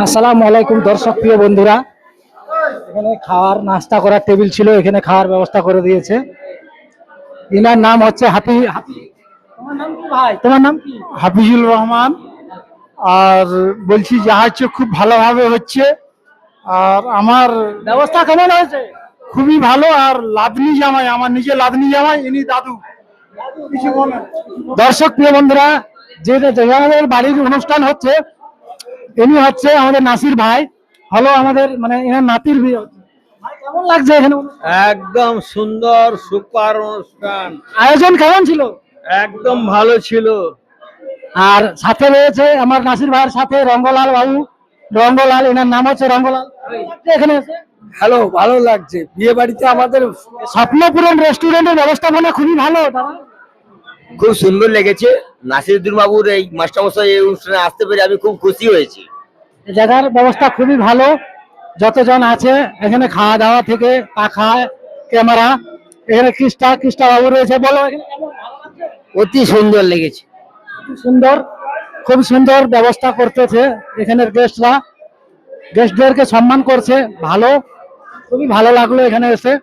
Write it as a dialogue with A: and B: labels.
A: আসসালামু আলাইকুম দর্শক প্রিয় বন্ধুরা, এখানে খাওয়ার নাস্তা করার টেবিল ছিল, এখানে খাওয়ার ব্যবস্থা করে দিয়েছে। ইনার নাম হচ্ছে তোমার নাম কি ভাই? তোমার নাম কি?
B: হাফিজুল রহমান। আর বলছি জাহাজ খুব ভালোভাবে হচ্ছে, আর আমার
A: ব্যবস্থা কেমন হয়েছে?
B: খুবই ভালো। আর লাদনি জামাই, আমার নিজে লাদনি জামাই, ইনি দাদু। কিছু বলেন।
A: দর্শক প্রিয় বন্ধুরা, যে আমাদের বাড়ির অনুষ্ঠান হচ্ছে, ইনি হচ্ছে আমাদের নাসির ভাই, হলো আমাদের মানে এনার নাতির বিয়ে হচ্ছে। ভাই, কেমন লাগছে এখানে
C: একদম সুন্দর সুপার অনুষ্ঠান,
A: আয়োজন কেমন ছিল?
C: একদম ভালো ছিল।
A: আর সাথে রয়েছে আমার নাসির ভাইয়ের সাথে রঙ্গলাল বাবু, রঙ্গলাল, এনার নাম হচ্ছে রঙ্গলাল। এখানে এসে
B: হ্যালো, ভালো লাগছে। বিয়ে বাড়িতে আমাদের
A: স্বপ্নপূরণ রেস্টুরেন্টের ব্যবস্থাপনা খুবই ভালো দাদা।
D: খুব সুন্দর লেগেছে। নাসিরুদ্দিন বাবুর এই মাস্টারমশাই এই অনুষ্ঠানে আসতে পেরে আমি খুব খুশি হয়েছি।
A: এই জায়গার ব্যবস্থা খুবই ভালো, যতজন আছে এখানে খাওয়া দাওয়া থেকে পাখা, ক্যামেরা, এখানে কৃষ্টা বাবু রয়েছে। বলো, এখানে কেমন? ভালো লাগছে?
D: অতি সুন্দর লেগেছে।
A: খুব সুন্দর, খুব সুন্দর ব্যবস্থা করতেছে এখানের গেস্টদেরকে সম্মান করছে। ভালো, খুবই ভালো লাগলো এখানে এসে।